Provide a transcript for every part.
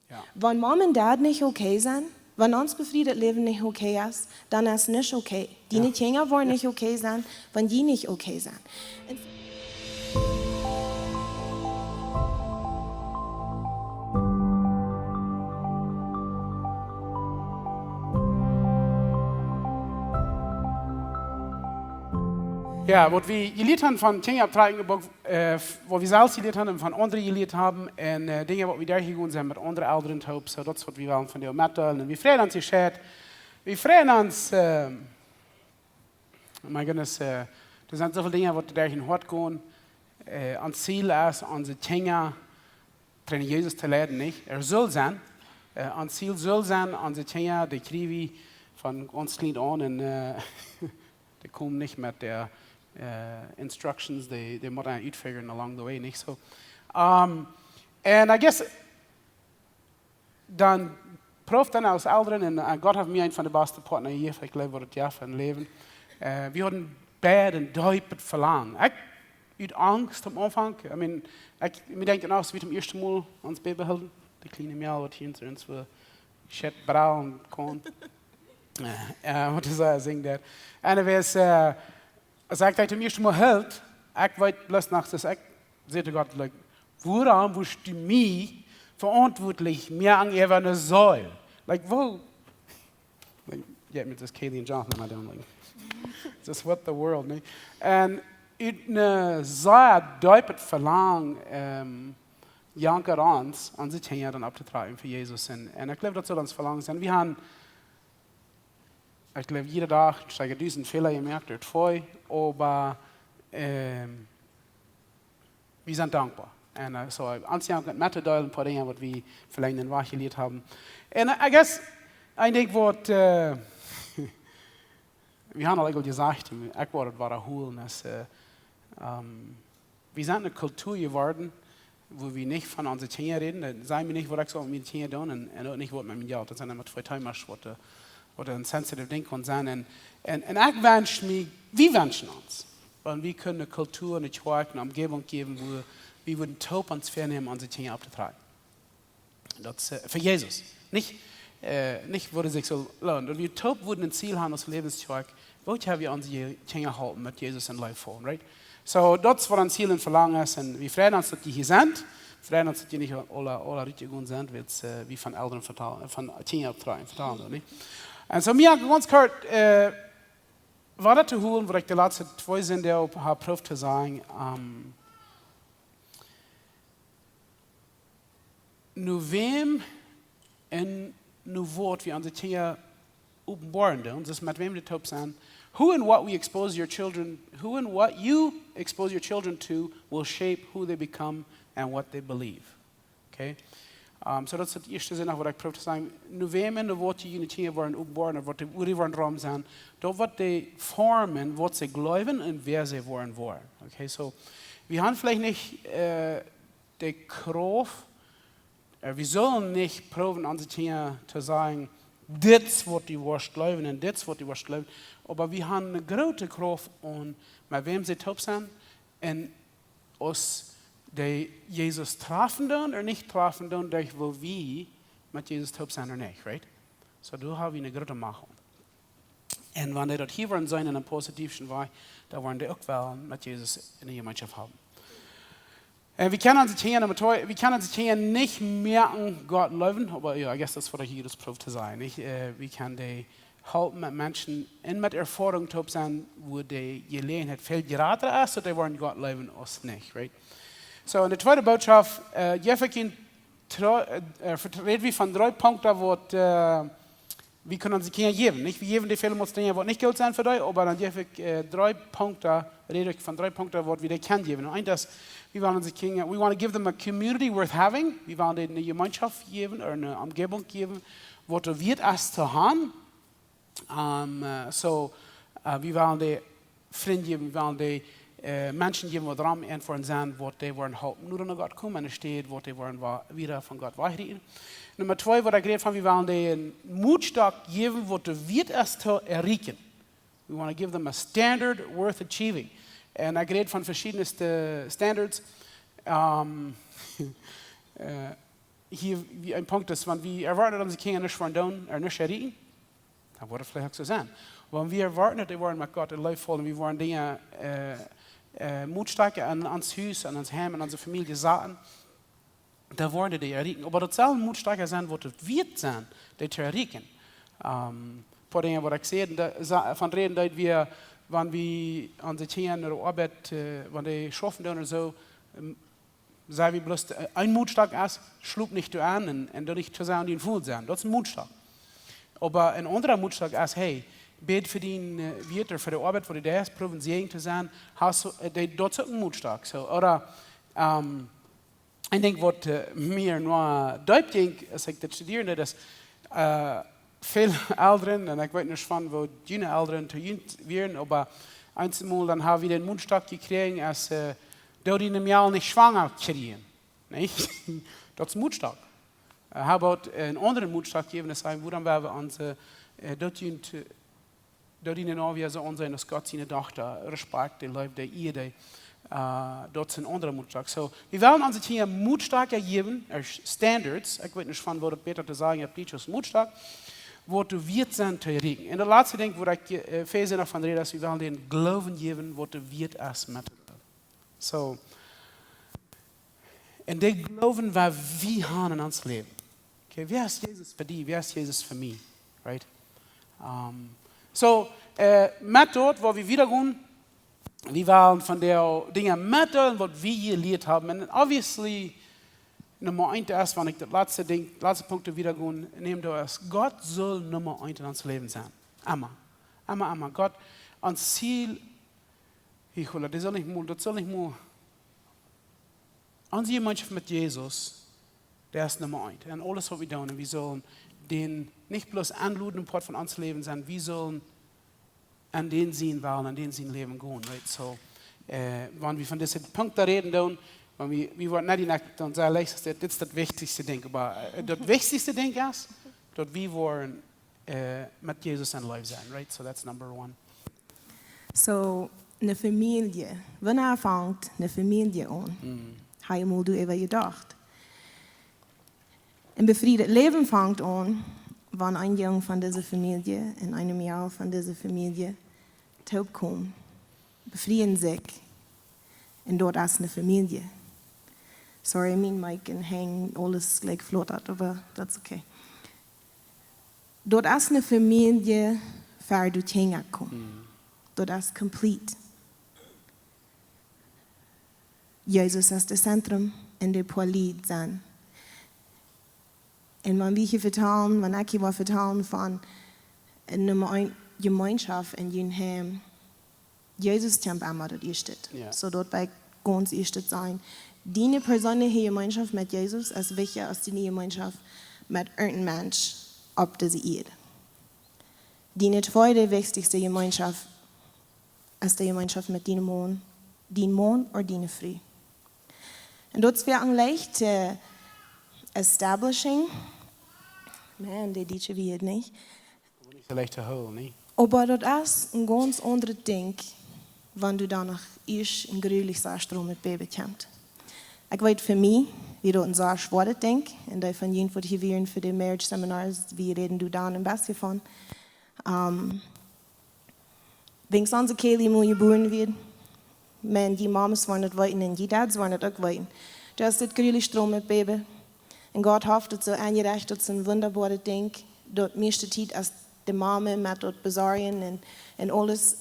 Ja. Wenn Mom und Dad nicht okay sind, wenn uns befriedet Leben nicht okay ist, dann ist es nicht okay. Die Kinder wollen nicht okay sein, wenn die nicht okay sind. Ja, wat we geleerd hebben van Tjenja-optragingen, wat we zelfs geleerd hebben van anderen geleerd hebben en dingen wat we daar gegaan zijn met andere ouderen hoop, so dat is wat we willen van de metal en we vreden ons gescheit. We vreden ons, oh my goodness, er zijn zoveel dingen wat daar in hart gaan. Ons ziel is onze Tjenja van Jezus te leiden, niet? Zal zijn. Ons ziel zal zijn onze Tjenja, die krijgen we van ons klein aan en die komen niet met der instructions, they moeten uitfiguren along the way, niet zo. En I guess, dan proef dan als ouderen, en God heeft mij een van de beste partners hier, ik leef wat het jaar van leven. We hadden bad en duipend verlangen. Ik, uit angst am Anfang, I mean, ik denk als we het eerste mal ons bijbehouden, de kleine meal wat hier in ons voor shit brouw en kon. Wat is dat, zing dat. En er was, als ik dat het eerste mal hield, ik weet bloß nachts, dus ik zei te God, like, waarom woest du mij verantwoordelijk meer aan even soll? Like, wo? Like, ja, met das Kaylee en Jonathan maar doen, like, just what the world, nee. En uit een zeer duipend verlang, janker ons, onze Tjenja dan op te dragen voor Jezus. En ik geloof dat zal ons verlangen zijn. We hebben, ich glaube, jede Tag steigen diesen Fehler gemerkt, dort voll, aber wir sind dankbar. Und so, anziehend mit der ein paar Dinge, die wir vielleicht in den Wahrheit gelehrt haben. Und I guess, ein Ding, was wir haben alle gesagt, ich war erholen, dass wir sind eine Kultur geworden, wo wir nicht von unseren Tjenja reden, da sagen wir nicht, was ich so mit den Tjenja tun, und nicht, was mit mir tut. Das sind immer zwei Timers, oder ein sensitive Ding kann sein. Und ich wünsche mir, wir wünschen uns, weil wir können eine Kultur, eine Quark, eine Umgebung geben, wo wir würden taub uns vornehmen, unsere Dinge abzutragen. Das für Jesus. Nicht würde sich so lernen. Und wir taub würden ein Ziel haben, das Lebensquark, wo haben wir unsere Dinge halten mit Jesus in Life vor, right? So, das ist, was ein Ziel und Verlangen ist. Und wir freuen uns, dass die hier sind. Wir freuen uns, dass die nicht alle richtig gut sind, weil wir von Eltern vertalen, von Dinge abtragen vertalen, nicht? En zo, mir ganz kort, war dat te horen, wat ik de laatste 2 zinnen op heb proef te zeggen. Nu wem en nu woord we onze Tjenja openbaren doen, dus met wem dit op zijn. Who and what we expose your children, who and what you expose your children to will shape who they become and what they believe. Okay? So dat is het eerste zin wat ik probeer te zeggen. Nu wem en wat die unitieën worden opgeboren, wat die worden raam zijn, dat wat die vormen, wat ze geloven en wer ze worden. Okay, so we hebben vielleicht nicht de Kraft, wir sollen nicht proben, unsere Tjenja zu sagen, dit wat die worst geloven en dit wat die worst geloven, aber wir haben eine große Kraft, und mit wem sie top sind, und uns die Jesus trafen doen oder nicht trafen doen, durch wo wir mit Jesus top zijn oder nicht, right? So, da haben wir eine große Machung. Und wenn die dort hier waren sein in einem positiven Weg, da wollen die auch wel mit Jesus in der Gemeinschaft haben. Wir können uns hier nicht merken, Gott leben, aber ja, ich guess das war hier das Prof zu sein. Wir können die helpen mit Menschen in mit Erfahrung top sein, wo die Gelegenheit viel geraten ist, oder die wollen Gott leben, uns nicht, right? So, in der zweiten Botschaft, Jefferkin vertreten wir von 3 Punkten, wo wir können uns Kinder geben. Nicht wir geben die viele Dinge, die nicht gut sind für dich, aber dann gebe ich 3 Punkte, rede ich von 3 Punkten, wo wir die können geben. Und eins, wir wollen unsere Kinder, we want to give them a community worth having. Wir wollen ihnen eine Gemeinschaft geben, oder eine Umgebung geben, wo du wird es zu haben. Wir wollen die Freunde geben, wir wollen die Menschen geben, die Raum entfernen sind, wo die wollen halten. Nur noch Gott kommen, und steht, wo die wollen wieder von Gott weiterreden. Nummer 2, wo ich geredet habe, wir wollen den Mutstock geben, wo du wird es zu erreichen. We want to give them a standard worth achieving. Und ich rede von verschiedenen Standards. hier wie ein Punkt ist, wenn wir erwarten, dass die Kinder nicht von tun, nicht erreichen, dann wird es vielleicht auch so sein. Wenn wir erwarten, dass wir mit Gott in Leib fallen, wir wollen Dinge Mutstärke an uns Haus, an uns Heim, an unsere Familie sagen, da wollen die erreichen. Aber das soll Mutstärke sein, was es wird sein, die zu erreichen. Vor Dingen, was ich sehe, von reden, dass wir, wenn wir an die Kinder oder Arbeit, wenn die schaffen oder so, sei wie bloß ein Mutstark ist, schlug nicht du an und du nicht zusammen den Fuhl sein. Das ist ein Mutstark. Aber ein anderer Mutstark ist, hey, bet für den Wirt für die Arbeit, wo du da ist, probieren Segen zu sein, hast du, das ist ein Mutstark. So, oder, ich denke, was mir nur deutlich, als ich das studiere, dass viele Eltern, und ich weiß nicht von, wo die Eltern zu jung werden, aber einmal dann haben wir den Mutstark gekriegt, als dort in einem Jahr nicht schwanger kriegen. Nicht? Das ist Mutstark. Aber einen anderen Mutstark geben, das heißt, wo dann wir unsere, dort in den Jahr so ansehen, dass Gott seine Tochter Respekt, der Leib der Ehe, dort ist ein anderer Mutstark. So, wir wollen uns hier Mutstark geben, Standards, ich weiß nicht von, wo das besser zu sagen, ich habe nicht Mutstark, wo du wird sein zu erregen. Und der letzte Ding, wo ich Verse noch von rede, ist, wir wollen den Glauben geben, wo du wird erst mit. So, und der Glauben war wie haben in uns Leben. Okay, wer ist Jesus für dich? Wer ist Jesus für mich? Right? So, mit dort, wo wir wieder gehen, wir waren von der Dinge mit dort, was wir hier gelehrt haben. Und obviously, Nummer 1 ist, wenn ich das letzte Punkt wieder gehen, nehme du es. Gott soll Nummer 1 in uns Leben sein. Immer. Immer, immer. Gott, ans Ziel, das soll nicht mal, unsere Gemeinschaft mit Jesus, der ist Nummer 1. Und alles, was wir tun, wir sollen den nicht bloß anluden, Port von uns Leben sein, wir sollen an den sehen wollen, an den sehen Leben gehen. Right? So, wenn wir von diesen Punkten reden, dann, wir wollen nicht dann sagen, das ist das wichtigste Ding. Aber das wichtigste Ding ist, dass wir wollen mit Jesus in Leben sein. Right? So that's number 1. So, eine Familie, wenn fängt eine Familie an, habe ich mal über gedacht. Ein befriedetes Leben fängt an, wenn ein Junge von dieser Familie in einem Jahr von dieser Familie taub kommt, befrieden sich und dort ist eine Familie. Sorry, mein Mic und hängen alles gleich flottert, aber das ist okay. Dort ist eine Familie, für du hinkommen. Dort ist complete. Jesus ist das Zentrum in der Polit sein. Und wenn wir hier vertellen, wenn ich hier vertellen von einer Gemeinschaft in jedem Heim, Jesus tempt einmal dort ist. Yeah. So dort bei ganz ist sein. Die persönliche Gemeinschaft mit Jesus ist wichtiger als die Gemeinschaft mit irgendeinem Mensch auf dieser Erde. Die zweite wichtigste Gemeinschaft ist die Gemeinschaft mit deinem Mann oder deiner Frau. Und dort wird ein leicht establishing, man, die Deutsche wird nicht. Nicht so leicht zu holen, ne? Aber das ist ein ganz anderes Ding, wenn du danach ein gründlich Strom mit Baby kommst. Ich weiß für mich, wie du ein sehr schweres Ding, und da von jenen, die hier wären für die Marriage Seminars, wie reden du da am besten von. Wenn es unsere Kelly mal geboren wird, men die Mamas wollen nicht weiten und die Dads wollen nicht auch weiten. Du hast das gründlich Strom mit Baby. Und Gott hofft, dass so eingerecht, das ist ein wunderbares Ding. Dort meiste Zeit als die Mama mit dort besorgen und alles.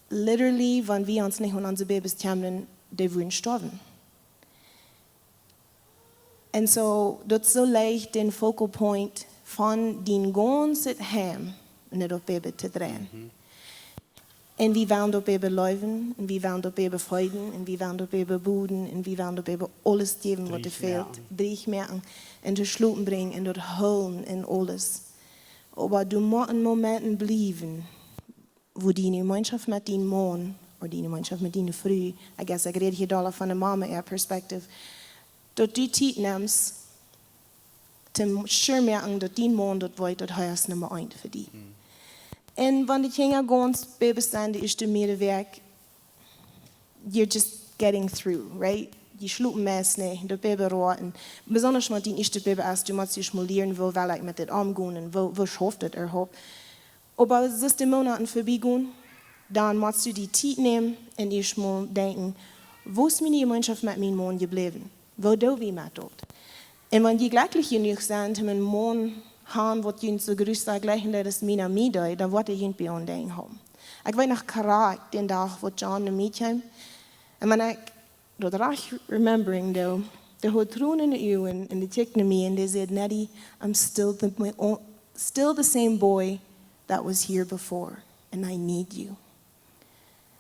Literally, wenn wir uns nicht um unsere Babys kümmern, die würden sterben. Und so, das ist so leicht, den Focal Point von den ganzen Heim nicht auf Baby zu drehen. Und wir wollen dort Baby laufen, und wir wollen dort Baby folgen, und wir wollen dort Baby buden, und wir wollen dort Baby alles geben, was dir fehlt. Durchmerken, und zu Schlupen bringen, und dort holen, und alles. Aber du musst in Momenten bleiben, wo die Gemeinschaft mit deinem Mann oder die Gemeinschaft mit deiner Frau, ich rede hier von der Mama, ihrer Perspektive, dort die Zeit nimmst, zum merken, dass dein Mann dort wollte, dort heißt Nummer 1 für dich. Und wenn die Kinder ganz Babys sind, ist der Mehrweg, you're just getting through, right? die schlupen mes nicht, de Baby roten. Besonders mit die erste Baby erst, du musst dich mal lernen, wo will ich mit dem umgehen und wo schafft das überhaupt. Aber es ist die Monate vorbeigehen, dann musst du die Zeit nehmen und ich mal denken, wo ist meine Gemeinschaft mit meinem Mann geblieben? Wo do wir mit dort? Und wenn die glücklich genug sind, mein Mann haben, wird ihnen so grüßt, gleich in das Mina Midai, dann wird er ihn bei uns denken haben. Ich weiß noch Karak, den Tag, wo John und mich kam. Und wenn ich dort recht remembering, der hat Tränen in den Augen und der tickte mir und der sagt, Nettie, I'm still the same boy that was here before, and I need you.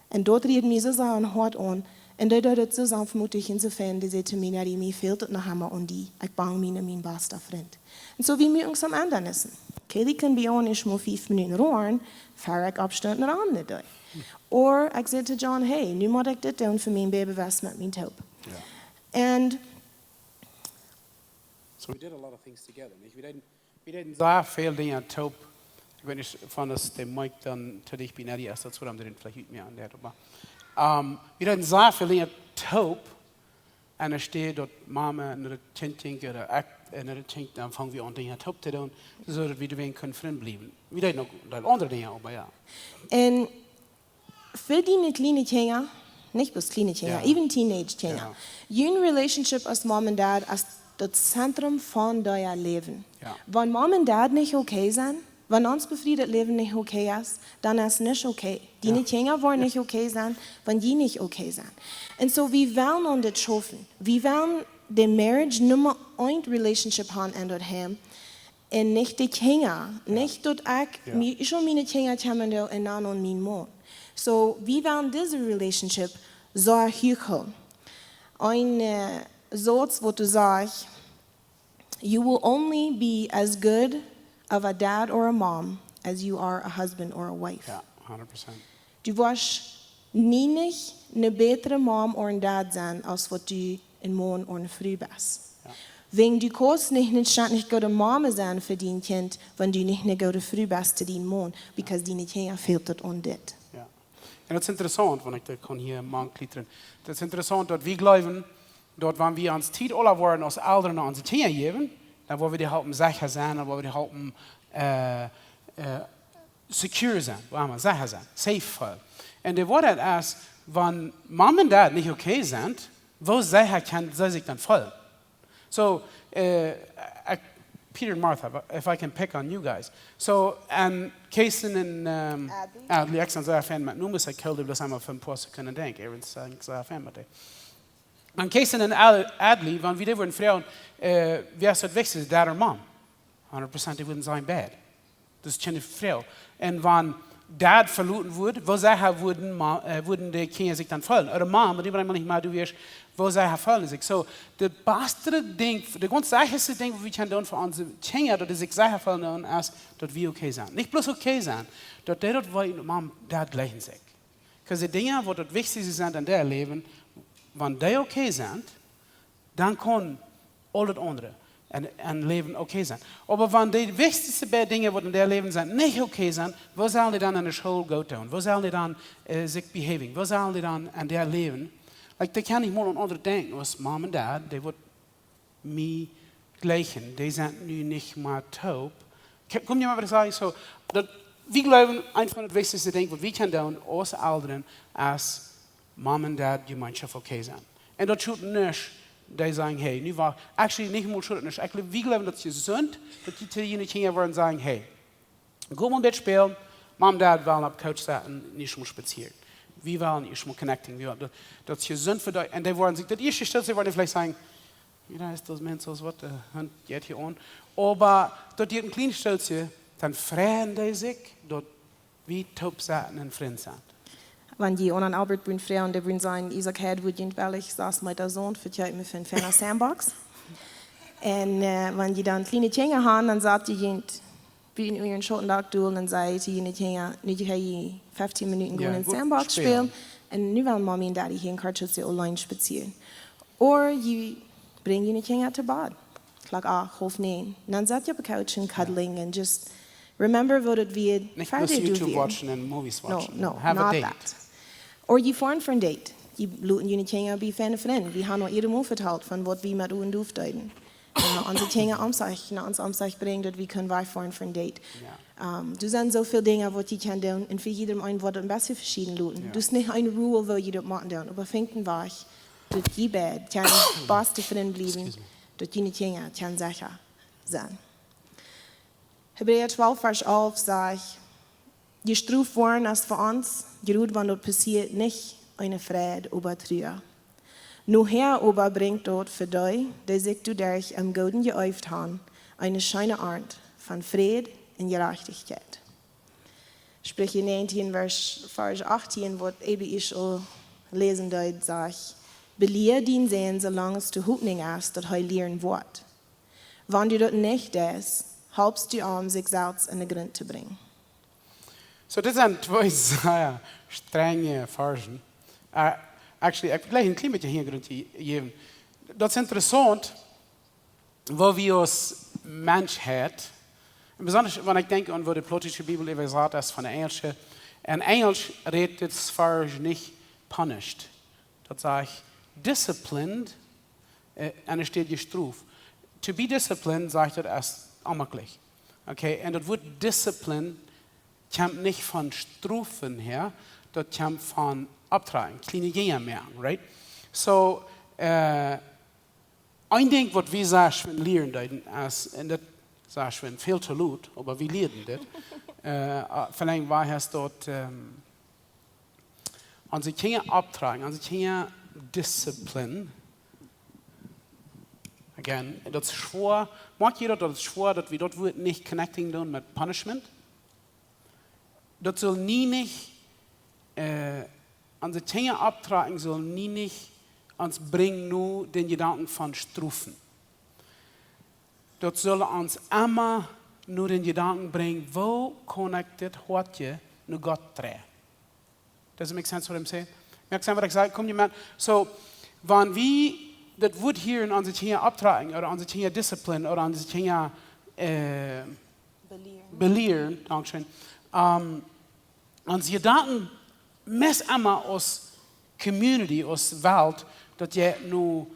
Und dort riet mir so sein Hart an, und dort hat es so sanftmütig insofern, der sagte mir, Nettie, mir fehlt es noch einmal an die, ich bang mir mein bester Freund. Und so wie wir uns am Ende wissen. Kelly kann bei uns nicht mal 5 Minuten rohren, fahre ich Abstand nach anderen durch. Oder ich sagte John, hey, nu muss ich das tun für mein Baby, was mit meinem Taub. And So we did a lot of things together. Nicht? We didn't sehr viel Dinge taub. Ich weiß nicht, von das dem Mike dann zu dich bin, die erst dazu haben, den vielleicht nicht mehr an der. Aber wir didn't sehr viel Dinge taub. Und er steht dort, Mama, und der Kind oder und der Kind, dann fangen wir an, Dinge taub zu tun, so dass wir wegen können Freund bleiben. Wir didn't noch andere Dinge, aber ja. And für die kleine Kinder, nicht bloß kleine Kinder, even teenage Kinder, eine Relationship als Mom und Dad als das Zentrum von deinem Leben. Ja. Wenn Mom und Dad nicht okay sind, wenn uns befriedet Leben nicht okay ist, dann ist es nicht okay. Die Kinder wollen nicht okay sein, wenn die nicht okay sind. Und so, wir wollen uns das schaffen. Wir wollen die Marriage Nummer 1 Relationship haben in dort haben. Und nicht die Kinder. Nicht dort ich schon meine Kinder haben und dann und mein Mann. So, wir wollen diese Relationship so hochhalten. Ein Satz, wo du sagst, you will only be as good of a dad or a mom as you are a husband or a wife. Ja, 100%. Du wirst nie nicht eine bessere Mom oder ein Dad sein, als was du ein Mann oder eine Frau bist. Ja. Wegen du kannst nicht gute Mama sein für dein Kind, wenn du nicht eine gute Frau bist zu deinem Mann, because deine Kinder fehlt das und das. Ja. En dat is interessant, want ik kan hier mankliederen. Dat is interessant dat we geloven, dat wanneer we ons tijd alle worden als ouderen naar onze kinderen geven, dan worden we die helpen zeker zijn, dan worden we die helpen secure zijn, waar we zeker zijn, safe. En de wordt het als, wanneer mom en dad niet oké zijn, wo zeker kan zij zich dan vallen. So, Peter and Martha, if I can pick on you guys. So, and Kason and Adley, ik ben zeer fan met noemen, ik wilde dat samen van posten kunnen denken. Ik ben zeer fan met die. En Kason en Adley, wanneer we worden vrouwen, wie is het wichtigste, dad or mom? 100% die würden zijn bad. Dat is geen vrouw. En wanneer dad verloren wordt, wo zij würden die kinderen zich dan vallen. Oder mom, die brengen niet maar du wirst, wo zij vallen zich. So, de beste ding, de ganz sicherste ding, wat we kunnen doen voor onze kinderen, dat is zich zeker vallen als dat we oké zijn. Niet bloß oké zijn, dat die dat wij mom, dad gleichen zich. Because de dingen wat het wichtigste zijn in der leven, wanneer die oké zijn, dan kan al het andere en leven oké zijn. Maar wanneer de wichtigste dingen wat in der leven zijn niet oké zijn, wo zullen die dan in de school gaan doen? Wo zullen die dan zich behaving? Wo zullen die dan in der leven? Like, die kan niet meer aan anderen denken, als mom en dad, die wordt mij gleichen. Die zijn nu niet meer taub. Kom je maar wat ik zeg? So, dat we geloven, een van de wichtigste dingen wat we kunnen doen als ouderen, als mom en dad gemeenschap oké zijn. En dat shoot niet. Die sagen, hey, nu war, actually nicht mal schuld, nicht. Actually, wie glauben, dass sie sind, dass die Italiener Kinder wollen sagen, hey, go mal mit spielen, Mom, Dad wollen auf Couch sitzen, nicht mal spazieren. Wir wollen nicht mal connecting, wir wollen, dass sie sind für dich, und die wollen sich, das erste Stelle, sie wollen vielleicht sagen, ja, ist das Mensch, was geht hier an, aber dort ein kleines Stelle, dann freuen die sich, dort wie taub sitzen und Freund sind. Wenn die anderen Albert bin frei und der bin sein, Isaac Hedwood, weil ich saß mit der Sohn für die mir für ein Fan Sandbox. Und wenn die dann kleine Kinder haben, dann sagt die wie in ihren Schottentag durch, dann sagt die Kinder, nicht die 15 Minuten gehen in Sandbox spielen. Und nu wollen Mami und Daddy hier in Kartschutze allein spazieren. Oder die bringen die Kinder zu Bad. Klag 8, halb 9. Und dann seid ihr auf der Couch und cuddling and just remember what it wird. Nicht bloß YouTube watchen and movies watchen. No, Have not a date. that. Or you fahren für ein Date. die Leute jullie Kinder bij fijne vrienden. We haben iedereen ook verteld van wat we met u en doof deden. Onze Kinder naar ons Amtszeit brengen, dat we kunnen wegfahren voor een date. Ja. Er zijn zoveel dingen wat je kan doen en voor iedereen wordt het een beetje verschieden lopen. Ja. Dus niet een rule wil je dat maken doen, maar vindt een weg dat je bij kan beste vriend blijven, dat je Kinder kan zeggen zijn. Hebräer 12, Vers 11 sagt, gestraft worden als für uns, gerührt, wenn dort passiert, nicht eine Freude über Trühe. Nur Herr aber bringt dort für dich, die sich du durch am Guten geäuft haben, eine schöne Art von Friede und Gerechtigkeit. Sprüche 19, Vers 18, wo eben ich auch lesen dort, sagt, belehr den Sehen, solange du Hoffnung hast, dass er lernen wird. Wenn du dort nicht ist, helpst du sich selbst in den Grund zu bringen. So, dit zijn twee zeer strenge versen. Actually, ik wil gleich een klein beetje hintergrund geven. Dat is interessant, waar we als Menschheit, besonders wenn ich denke an, wo die plottische Bibel übersetzt ist von der Englische, in Englisch redet das Vers nicht punished. Das sagt disciplined, und es steht gestraft. To be disciplined, sagt er erst ammerlich. Okay, und das Wort discipline kommt nicht von Strafen her, das kommt von Abtragen, kleine Dinge merken, right? So, ein Ding, was wir sehr schön lernen, und das sehr schön viel zu laut, aber wir lernen das. Vielleicht war es dort, unsere Kinder abtragen, unsere Kinder Disziplin. Again, dat is schwer. Mag je dat is schwer dat we dat woord niet connecting doen met punishment? Dat zal niet onze dingen abtragen, zal niet ons brengen nu den gedanken van straffen. Dat zal ons immer nu den gedanken brengen, wo kan ik dit hartje nu God draaien? Does it make sense what I'm saying? Merkt ihr, was ich sage? Kommt jemand? So, wenn wir das Wort hier in unsere Kinder abtragen, oder unsere Kinder Disziplin, oder unsere Kinder belehren, Dankeschön, unsere Gedanken messen immer aus Community, aus Welt, dass je nur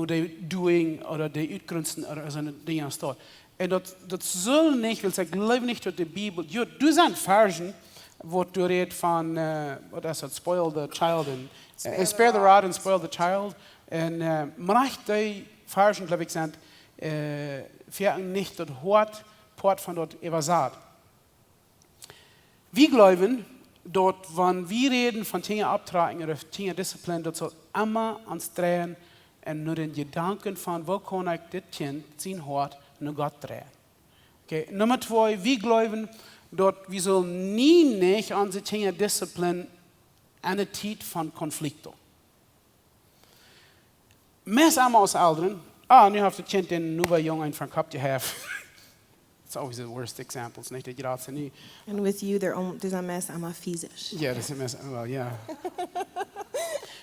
die Doing oder die Utgrünsten oder so Dinge steht. Und das soll nicht, weil ich glaube nicht, dass die Bibel, ja, du sind Versen, wo du redest von, was ist das, spoil the child, and spare the rod and spoil the child. Und manch die Versen, glaube ich, sind, werden nicht das Port von dort übersagt. Wir glauben, dort, wenn wir reden von Dingen abtragen oder Dingen Disziplin, das soll immer uns drehen und nur den Gedanken von, wo kann ich das Kind sein Hort nur Gott drehen. Okay. Nummer 2, wir glauben, dort, wir sollen nicht unsere Dinge Disziplin eine Zeit von Konflikten. Meest allemaal als ouderen, nu heeft het kind een nieuwe jongen van kap te hebben. It's always the worst examples, niet dat je dat nu. And with you, there's a mess, I'm a physisch. Ja, dat is een mes, wel ja.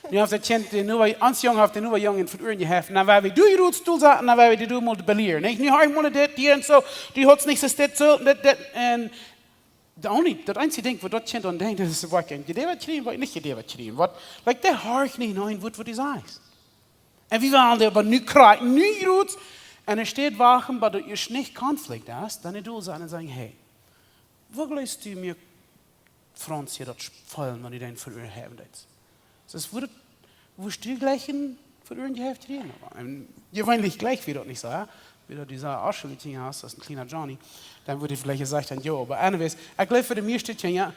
Nu heeft het kind een nieuwe, ons jongen heeft een nieuwe jongen van uren gegeven. Nou, waar we doe je roet stoel zaten, nou, waar we die doen moeten beleren. Nu ga ik maar dit, die en zo, die houdt niet zo dit, zo, dit, en dat einzige ding wat dat kind aan denkt, is wat je deed wat je wat niet je deed wat je wat, like dat haart niet nou in wat is eyes. En wie waren der, aber nu krijgt, nu roet, en steht wachen, aber du ist nicht Konflikt hast, dann du sein und sagen, hey, wo lässt du mir Franz hier das fallen, wenn ich den für ihr haben willst? Das würde, wo du gleich in für ihr Hälfte reden. Gewöhnlich gleich wie dort nicht so, ja? Wie du dieser Arschel-Ding hast, das ist ein kleiner Johnny, dann würde ich vielleicht gesagt haben, jo, aber anyways, ich glaube für die meisten ja,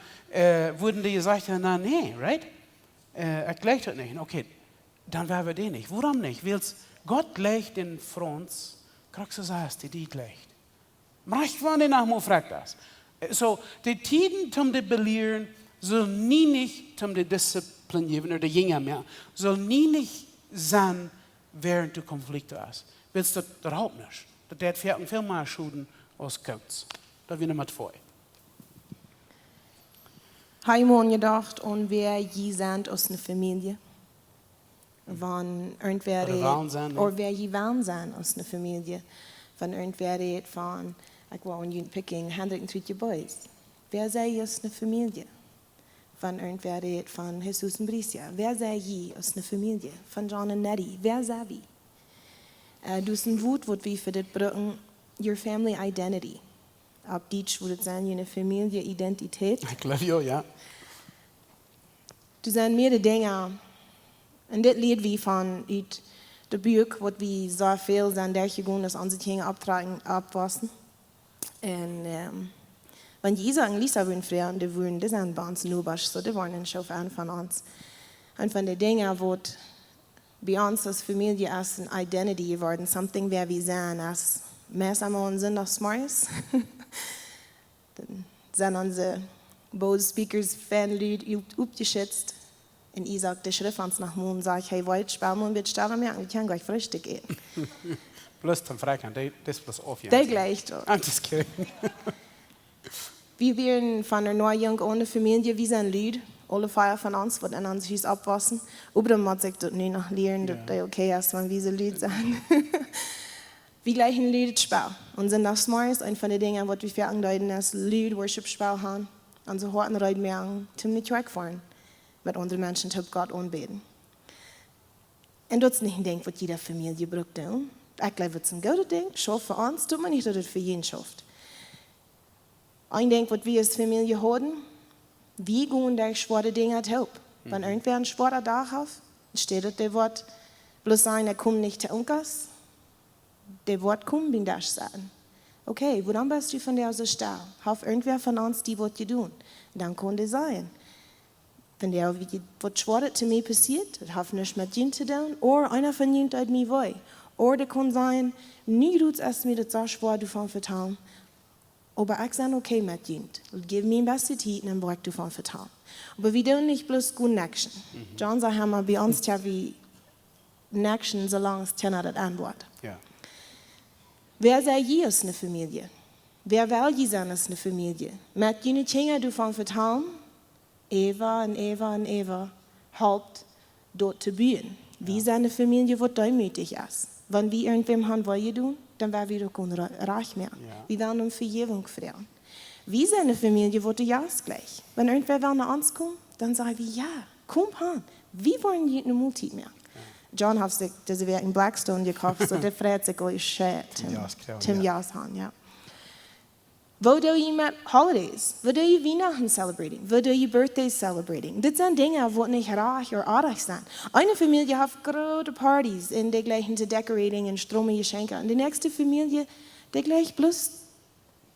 würden die gesagt haben, na, nee, right? Ich glaube das nicht, okay. Dan waren we die niet. Waarom niet? Want God legt in Franz, krijg zo zaast die legt. Maar ik van die nog maar vraag dat. So, die tijden om te beleren, zal niet om de discipline geven, of de jongen meer, zal niet zijn während de conflicten is. Want dat houdt niet. Dat deed veel meer schulden als kouds. Dat weer nummer 2. Heb je mal gedacht an wer je zijn aus einer Familie? Van irgendwer oder wer je waren zijn aus einer Familie. Van irgendwer redt van, ik wou een picking, handelt het je boys. Wer sei aus einer Familie? Van irgendwer redt van Jesus en Bricia. Wer sei je aus einer Familie? Van John und Nettie. Wer sei wie? Du ist ein Wut, wat wie für das brücken, your family identity. Auf Deutsch würde es sein, eine Familie-Identität. Ich glaube, ja. Du zijn meerdere dingen. En dit leert wie van uit de buik, wat we zo veel zijn dergegaan, als onze dingen abwassen. En wenn je sagen, Lisa würden früher, die würden, das sind bei uns nur so die waren schon von uns. Und von den Dingen, wo bei uns als Familie als eine Identity geworden, something wer wir sind, als mehr einmal sind das Smarts. Dann sind unsere Bose Speakers Fanlied aufgeschätzt. Und ich sage, der Schrift ans nach Mond, sage ich, hey, wollt, sparen wir mit Sterne merken, wir können gleich Frühstück gehen. Bloß zum Freitag, das ist bloß auf. Der gleich doch. I'm just kidding. Wir werden von einer neuen ohne Familie, wie sind Leute, alle Feier von uns, die in uns Haus abwassen. Aber dann muss ich das nicht noch lernen, dass das okay ist, wenn wir so Leute sind. Wir gleichen Leute Spiel. Und sind das Smarts, ein von den Dingen, was wir andeuten, ist Leute Worship-Spiel haben. Und so harten Leute merken, ziemlich wegfahren. Mit anderen Menschen zu Gott anbeten. Und das ist nicht ein Ding, was jede Familie braucht. Ich glaube, es ist ein gutes Ding, schafft für uns, tut man nicht, dass es für jeden schafft. Ein Ding, was wir als Familie haben, wir gehen durch schwere Dinge zu. Wenn irgendwer einen schweren Tag hat, steht das der Wort, bloß sein, er kommt nicht zu uns, der Wort kommt, bin das sagen. Okay, wo dann bist du von der aus der Stelle? Hat irgendwer von uns die Wort tun? Dann kann das sein. Wenn der was Schweres zu mir passiert, das hat nicht mit ihm zu tun, oder einer von ihnen tut mir weh. Oder kann sein, nie tut es mir das so schwer, du von vertrauen. Aber ich sage okay mit ihm. Gib mir ein bisschen Zeit, dann brauchst du von vertrauen. Aber wir tun nicht bloß gut Action. John sagt immer, bei uns ja wie Action, solange es Tena das Antwort. Ja. Wer sei je aus einer Familie? Wer will je sein aus einer Familie? Mit jenen Dingen, du von vertrauen, Eva und Eva und Eva, Haupt dort zu bühen. Wie seine Familie, die demütig ist. Wenn wir irgendwem haben wollen tun, dann werden wir doch reich mehr. Ja. Wir werden um Vergebung fragen. Wie seine Familie, die ja ist gleich. Wenn irgendwer nach uns kommt, dann sagen wir, ja, komm han. Wir wollen nicht eine Multi mehr. John hat sich diese Werk in Blackstone gekauft, so der freut sich gleich schön. Tim Jaushan, ja. Wo do je met holidays? Wo do je Weihnachten celebrating? Wo do je birthdays celebrating? Dit zijn dingen die niet reich of aardig zijn. Eine Familie heeft grote parties en dergleichen te decorating en stromen geschenken. En de nächste Familie, dergleichen bloß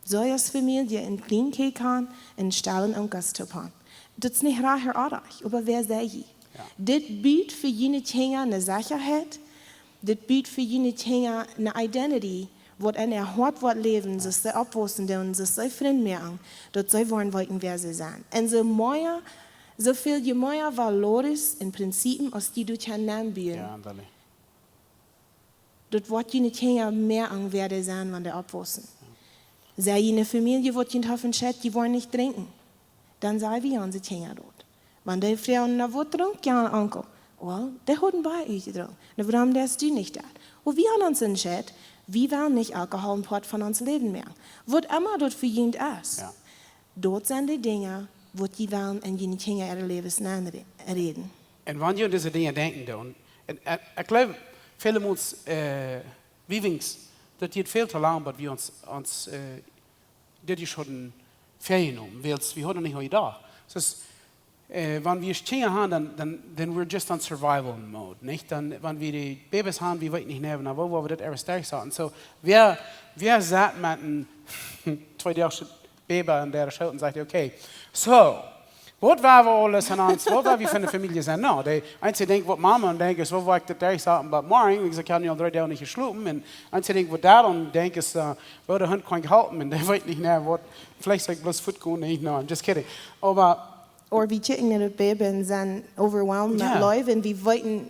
so als Familie in klein kijken en stellen onkels te pan. Dat is niet reich of aardig, aber wer zei je? Ja. Dit biedt voor jene dingen een zekerheid. Dit biedt voor jene dingen een identity. Wat in hart wat leven, ze ze opwassen doen, ze ze vriend merken, dat zij worden weten wer ze zijn. En zoveel je meer valores en principes als die du kan aanbieden, Ja, Andale. dat wordt je niet meer aan wer ze zijn wanneer de opwassen. Zij je een familie wat je hoffen schat, die wollen nicht trinken, dan zijn we aan ze dingen dort. Wanneer de vrouw naar wat drinkt, ja onkel, well, die hadden bij u gedronken, dan waarom das du nicht dat? Und wir haben uns entschieden, wir wollen nicht Alkohol und Port von uns leben mehr. Was immer dort für jeden ist. Ja. Dort sind die Dinge, die die wollen und die nicht in ihre Lebens reden. En wanneer je deze dingen denken doen, en ik geloof, veel ons wievings, dat je het veel te lang, dat we ons dit is schon Ferien om, want we hadden niet hoe daar. Dus wenn wir Dinge haben, dann we're just on survival mode, nicht? Dann, wenn wir die Babys haben, wir weit nicht nehmen, aber wo wir das erst stark sagen. So, wer sagt mit einem 2-jährigen Baby an der schaut und sagt, okay, so, was war wir alles an uns, was war wir für eine Familie sein? No, die einzige Ding, was Mama und denkt, ist, was war ich das der sagen, aber morgen, ich kann ja 3 Tage nicht geschlafen, und einzige Ding, was da und denkt, ist, wo der Hund kann gehalten, und der weiß nicht mehr, was, vielleicht sagt bloß Foot gehen, nicht, no, I'm just kidding. Aber, Oder wir checken in das Baby und sind overwhelmed mit Leuten,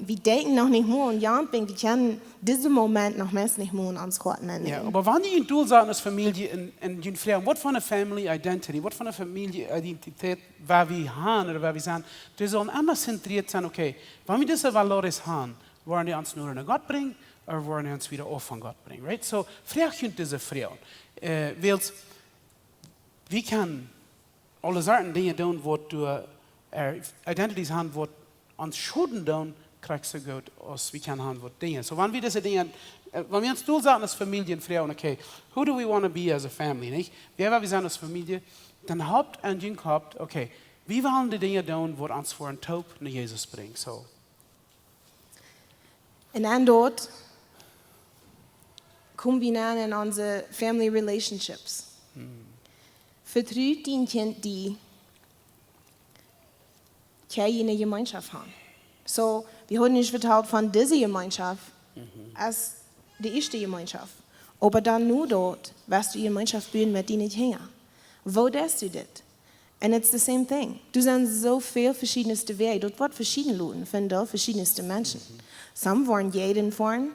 wir denken noch nicht mehr und ja, wir können diesen Moment noch mehr nicht mehr uns Gott nennen. ja, aber wenn die in Dual sagen als Familie in die Frau, was für eine Family Identity, was für eine Familie Identität, wer wir haben oder wer wir sind, die sollen immer zentriert sein, okay, wenn wir diese Valores haben, wollen die uns nur in Gott bringen oder wollen die uns wieder auf von Gott bringen, right? So, fragt diese Frau, weil wir können alle Sorten Dinge tun, wo du identities haben, wo uns Schulden tun, kriegst du gut, als wir können haben, wo Dinge. So, wenn wir diese Dinge, wenn wir uns nur sagen als Familie und Frauen, okay, who do we want to be as a family, nicht? Wer wir sind als Familie, dann habt ein Ding gehabt, okay, wie wollen die Dinge tun, wo uns vor ein Taub nach Jesus bringen, so. Und dann dort kommen wir in unsere Family Relationships. Vertraut dein Kind die keine Gemeinschaft haben. So, wir haben nicht vertraut von dieser Gemeinschaft als die erste Gemeinschaft. Aber dann nur dort, was du Gemeinschaft bilden mit deinen Kindern. Wo das du das? And it's the same thing. Du siehst so viele verschiedenste Wege. Dort wird verschiedene Leute finden, verschiedenste Menschen. Some wollen jeden fahren.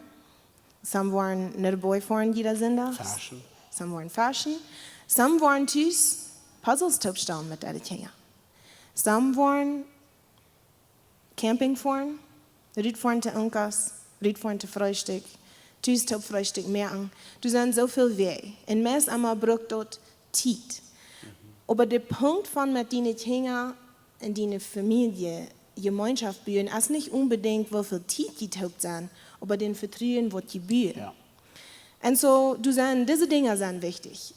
Some wollen nicht Boy fahren, jeder sind da. Fashion. Some wollen Fashion. Some wollen tschüss Puzzles aufstellen mit den Kindern. Some wollen Camping fahren. Ried fahren zu Unkas. Ried fahren zu Frühstück. Tschüss zu Frühstück merken. Du siehst so viel Wege. Und meist einmal braucht dort Zeit. Aber der Punkt von mit deinen Kindern in deiner Familie Gemeinschaft bilden, ist nicht unbedingt, wie viel Zeit die taugt sind, aber den Vertrauen, was die bilden. Ja. Und so, du sagst, diese Dinge sind wichtig.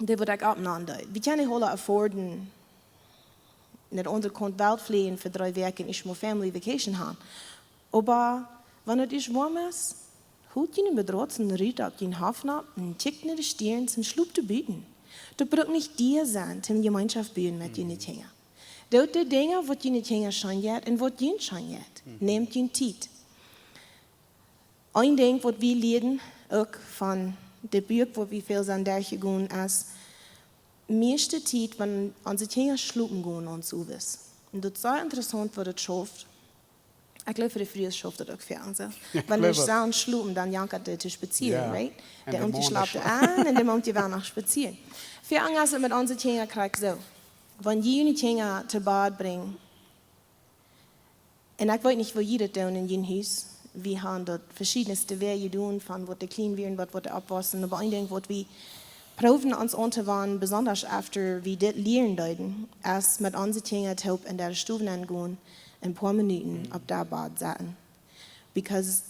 Die wird auch abnehmen. Wir können nicht alle afforden, nicht unsere Welt fliehen für 3 Wochen, ich muss Family Vacation haben. Aber wenn es ist warm ist, holt ihn bedroht und riet auf den Hafen ab und tickt in die Stirn zum Schlupf zu bieten. Du brauchst nicht dir sein, zum Gemeinschaft bilden mit deinen Kindern. Dort die Dinge, was deine Kinder schon jetzt und was die schon jetzt. Nehmt die Zeit. Ein Ding, was wir lernen, auch von der Bücher, wo wir viel sind durchgegangen, ist, meiste Zeit, wenn unsere Kinder schlupen gehen, uns uwiss. Und das ist sehr interessant, was das schafft. Ich glaube, für die Frühe schafft das auch Fernsehen. Wenn die sagen, schlupen, dann jankert der zu spazieren, right? Der die schlaft an und der Mond, die werden auch spazieren. Für Angst mit unseren Kindern kriegt so. Wenn die ihre Kinder zu Bad bringen, und ich weiß nicht, wo jeder tun in jedem Haus, wir haben dort verschiedenste Wege tun, von was die clean werden, was die abwaschen, aber ein Ding, was wir proben uns unterwann, besonders after wir das lernen deuten, erst mit unseren Kindern taub in der Stube angehen, ein paar Minuten auf der Bad sitzen. Because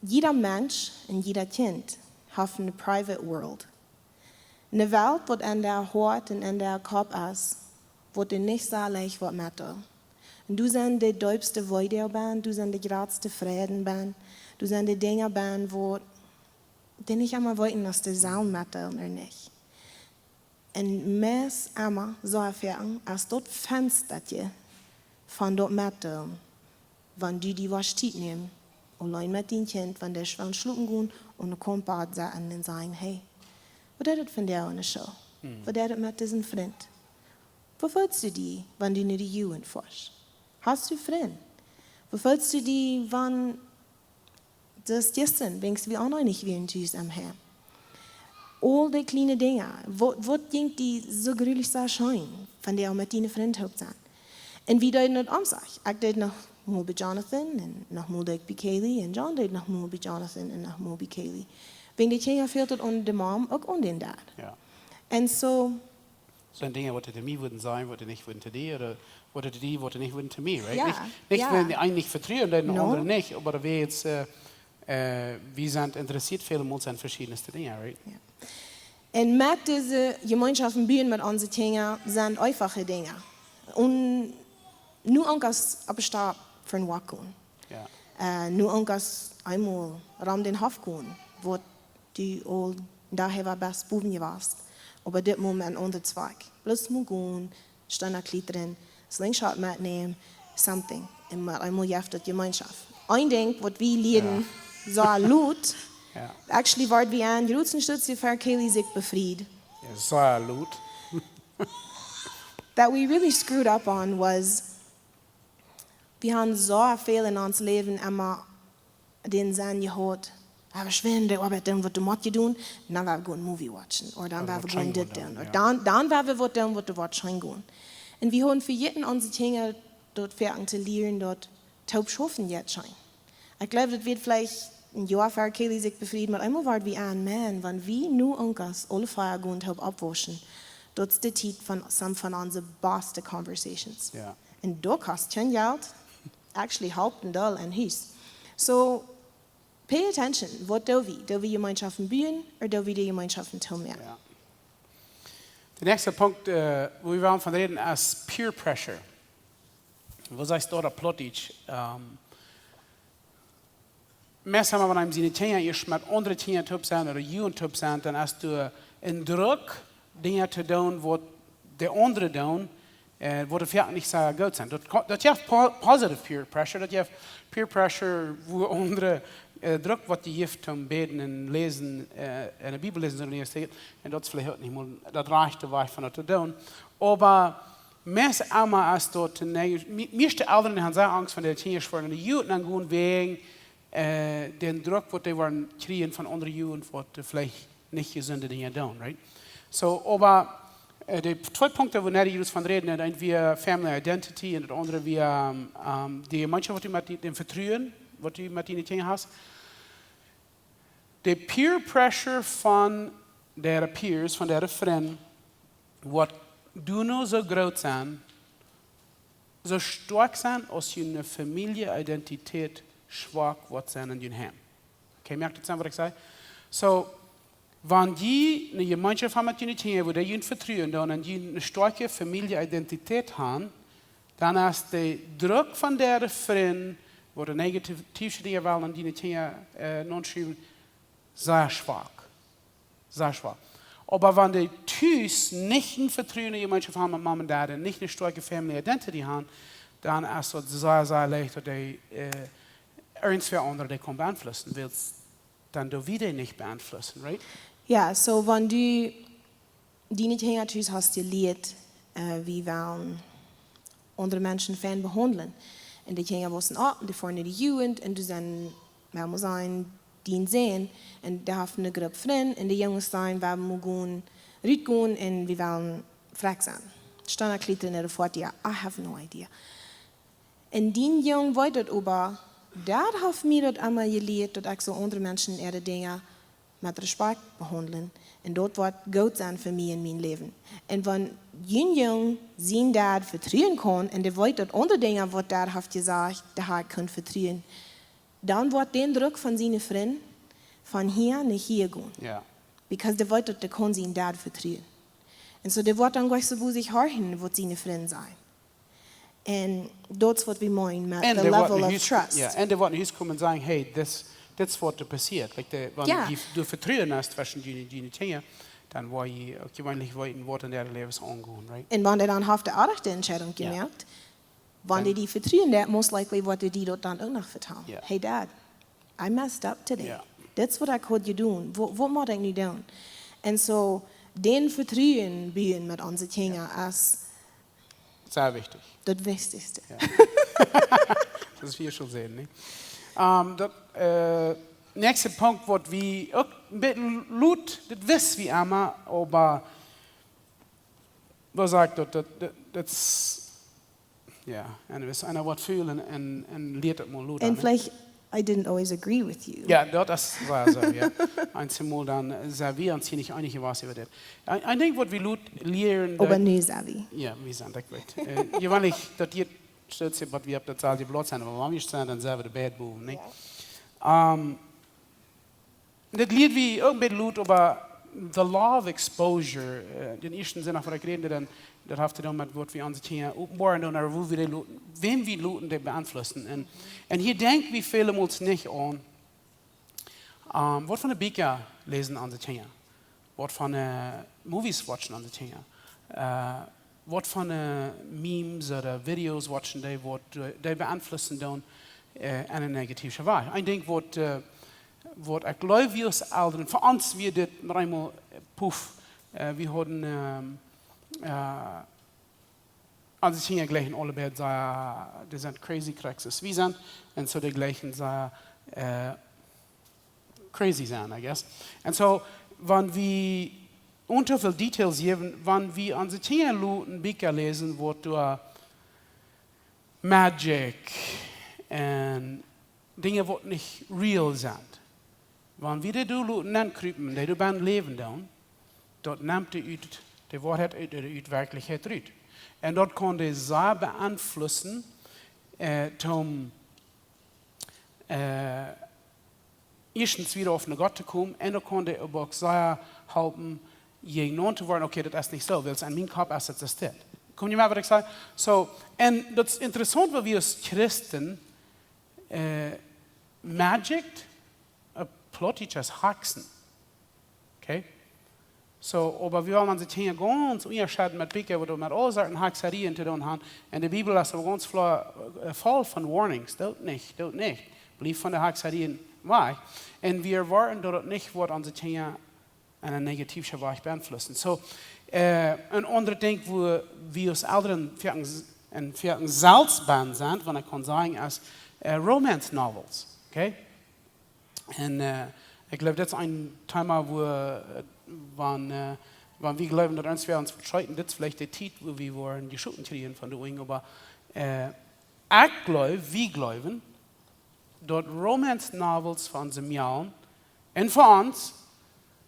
jeder Mensch und jeder Kind hat eine private world. Eine Welt, die in der Hort und in der Kopf ist, wo du nicht so leicht wird mit dir. Und du sind die doibste Freude bist, du sind die größte Frieden bist, du sind die Dinge bist, wo die nicht einmal wollten, dass die Sauen mit dir oder nicht. Und meist einmal so erfahren, als dort Fenster dir von dort mit dir, wenn du die Waschzeit nimmst, allein mit dem Kind, wenn der Schwanz schlucken gehen und eine Kompart sagen und sagen, hey, was ist das von dir eine Show? Was ist das mit diesem Freund? Wo fühlst du dich, wenn du nicht die Jugend forschst? Hast du Freunde? Wo fühlst du dich, wenn das gestern, denkst du, wir auch noch nicht wie ein Tschüss am Herrn? All die kleinen Dinge, wo denkt die so gründlich so schön, von der auch mit deinen Freunden habt sind? Und wie deuten das um sich? Ich deute noch mal bei Jonathan, und noch mal bei Kaylee, und John deute noch mal bei Jonathan, und noch mal bei Kaylee. Wenn die Kinder fehlt an der Mom, auch an den Dad. Ja. Und so, So Dinge, was zu mir würden sein, was nicht würden zu dir, oder was zu dir, was nicht würden zu mir, right? Ja, nicht ja. wenn die einen nicht vertrauen, den No. anderen nicht, aber wir jetzt, wir sind interessiert viel an verschiedenste Dinge, right? ja. Und mit diesen Gemeinschaften bilden mit unseren Kindern sind einfache Dinge. Und nur irgendwas abgestorben für ein Walk gehen. Ja. Nur irgendwas einmal rum den Hof gehen, wo die all daher war best Buben warst. Aber das Moment unter Zweig. Bloß mal gehen, Standardglied drin, Slingshot mitnehmen, something. Und mal einmal jaft die Gemeinschaft. Ein Ding, was wir lernen, so laut, Ja. actually war wir an, die Rutsenstütze für Kaylee sich befried. Ja, Salut. That we really screwed up on was, wir haben so viel in uns Leben immer den Sinn gehört, aber schwinde, aber dann wird du was tun, dann werden wir gehen Movie watchen, oder dann werden wir gehen das tun, oder dann werden wir was tun, was du was gehen. Und wir haben für jeden unsere Kinder dort fertig zu lernen, dort taub schaffen jetzt schon. Ich glaube, das wird vielleicht ein Jahr für Kelly sich befrieden, aber einmal war wie ein Mann, wenn wir nur irgendwas alle Feier gehen, taub abwaschen, dat is de tijd van some van onze beste conversations. Ja. En dat kost geen geld, actually helpt een deel en huis. So, pay attention, wat doen we? Doen we Gemeinschaften bouwen, of doen we die Gemeinschaften toemerken? Ja. Der nächste Punkt, wo wir von reden, ist Peer Pressure. Was heißt dort plötzlich? Meestal, wenn einem seine Kinder erst mit anderen Kindern top sind oder Jugend top sind, dann hast du einen Druck, Dinge zu tun, was der andere tun, wo die vielleicht nicht so gut sind. Das ist positive Peer Pressure, das ist Peer Pressure, wo andere Druck, was die Gift zum Beten und Lesen, in der Bibel lesen, und das ist vielleicht nicht mal das reichte Weg von das zu tun. Aber meest einmal als dort, meeste Eltern haben sehr Angst, von der Kinder schwören, die Jugend an guten Wegen, den Druck, was die waren kriegen von anderen Jugend, was vielleicht nicht gesunde Dinge tun, right? So, aber die zwei Punkte, wo Nelly von reden, sind wir Family Identity und das andere wir die Gemeinschaft, was du mit dem Vertrauen, was du mit den Kindern hast. Die Peer Pressure von der Peers, von der Freunde, was du nur so groß sind, so stark sind, als eine Familienidentität schwach wird sein in den Heim. Okay, merkt ihr, was ich sage? So, wenn die eine Gemeinschaft haben mit den Kindern, wo die vertrauen und die eine starke Familienidentität haben, dann ist der Druck von der Freund, wo die negativste Dinge wollen, an die Kinder non schreiben, sehr schwach. Sehr schwach. Aber wenn die Tüß nicht ein Vertrauen in die Gemeinschaft haben mit Mama und Dad und nicht eine starke Family Identity haben, dann ist es sehr, sehr leicht, dass die irgendwer andere die beeinflussen willst, dann du wieder nicht beeinflussen, right? Ja, so wenn du die nicht hängertüs hast, die Lied, wie wollen andere Menschen fan behandeln. Und die Kinder wussten, die vorne die Jugend, und du dann, wir muss sein, die sehen, und da haben eine Gruppe Freunde, und die Jungs sagen, wir müssen rausgehen, und wir wollen frag sein. Stand erklärt in der Fort, ja, I have no idea. Und die Jungen wollten aber, dat hat mir das einmal gelehrt, dass ich so andere Menschen ihre Dinge mit Respekt behandeln. Und dort wird gut sein für mich in meinem Leben. Und wenn Jungen sein Dad vertrauen kann, und der weiß, dass andere Dinge, was Dad hat gesagt, der kann vertrauen, dann wird der Druck von seinen Freunden von hier nach hier gehen. Ja. Because der weiß, dass der kann seinen Dad vertrauen. Und so der wird dann gleich so bei sich hören, was seine Freunde sagen. And that's what we mean with the level of trust. Ja, und die wollten kommen und sagen, hey, das wird passiert. Like wenn du Vertrauen hast zwischen die Kinder, dann war ich gewöhnlich ein Wort in der Lebens angehen, right? Und wenn der dann auf der andere Entscheidung gemerkt, wenn die vertrauen, that most likely what die dort dann auch noch vertrauen. Yeah. Hey Dad, I messed up today. Yeah. That's what I could you doing. What muss ich nicht tun? Und so, den Vertrauen bauen mit unseren Kindern ist sehr wichtig. das Wichtigste. Ja. Das wir schon sehen, ne? Der nächste Punkt wird wie auch ein bisschen laut, das wissen wir immer, aber was sagt das ja, einer wird fühlen und lehrt das mal laut. Und vielleicht, I didn't always agree with you. Ja, das war so, ja. Einmal dann servieren sie nicht einig was über das. Ich denke, was wir laut lehren. Aber nu Savi. Ja, wir sind das gut. Je wanneer dat je stelt wat we op dat zaal die blad zijn, maar waarom je staan dan zijn we de bad boven, nee. Dat leert we ook bij Loot over the law of exposure. Den eerste zin van ik reden dan dat heeft te doen met wat we onze kinderen openbaren doen, naar hoe we die looten, wem we looten die beïnvloeden. En hier denken we veel ons niet aan. Wat van de boeken lezen onze kinderen? Wat van movies watchen onze kinderen? Wat van memes oder Videos watchen die beeinflussen dan in een negatieve weg. Ik denk wat ik geloof wie als ouderen, voor ons wie dit maar eenmaal poef, we hadden onze kinderen gleichen allebei, die zijn crazy cracks als wie zijn, en zo die gleichen crazy zijn, I guess. En zo, wanneer we unter viel Details geben, wenn wir unsere Teenluten Bücher lesen, wo du Magic und Dinge, die nicht real sind. Wenn wir die Luten dann kriegen, die du beim Leben tun, dort nimmt die Die Wahrheit uit de Wirklichkeit eruit. En dat kon die sehr beeinflussen, om erstens wieder auf eine Gott zu kommen, und dann kon die aber auch sehr helfen, gegen zu worden, okay, das ist nicht so, weil es an meinem Kopf erst existiert. Kommt ihr mal, was ich sage? So, und das ist interessant, weil wir als Christen Magic plötzlich als Hexen. Okay? So, aber wir wollen sich hier ganz unterscheiden mit Büchern, wo du mit all solchen Hexerien zu tun hast. Und die Bibel ist aber ganz voll von Warnings. Dort nicht. Blieb von den Hexerien weg. Und wir warten, dass das nicht wird an sich hier in eine negative Weise beeinflussen. So, ein anderer Ding, wo wir als Eltern für ein Salzband sind, wenn ich kann sagen, ist Romance-Novels. Okay? Und ich glaube, das ist ein Thema, wo wenn wir glauben, dass wir uns verstreiten, das ist vielleicht der Titel, wo wir wollen die Schulden kriegen von der Uing, aber ich glaube, wir glauben, dass Romance-Novels von den Jahren und für uns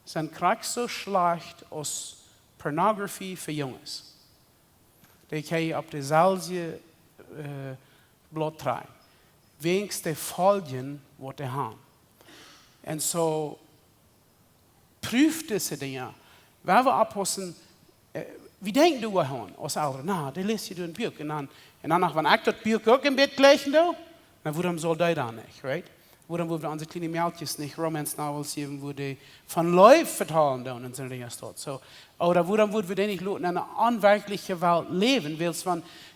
sind krank so schlecht als Pornografie für Jungs. Die können auf die selbe Blut tragen. Wenigstens die Folgen, die die haben. Und so prüft diese Dinge. Wenn wir abpassen, wie denken du an als Eltern? Na, die liest du ein Buch. Und dann, wenn ich das Buch auch im Bett lesen will, dann warum soll die dann nicht, right? Warum würden wir unsere kleinen Mädchen nicht Romance-Novels geben, wo die von Leuten vertalen und so Dinge dort. So, oder warum würden wir die nicht in einer unwirklichen Welt leben? Weil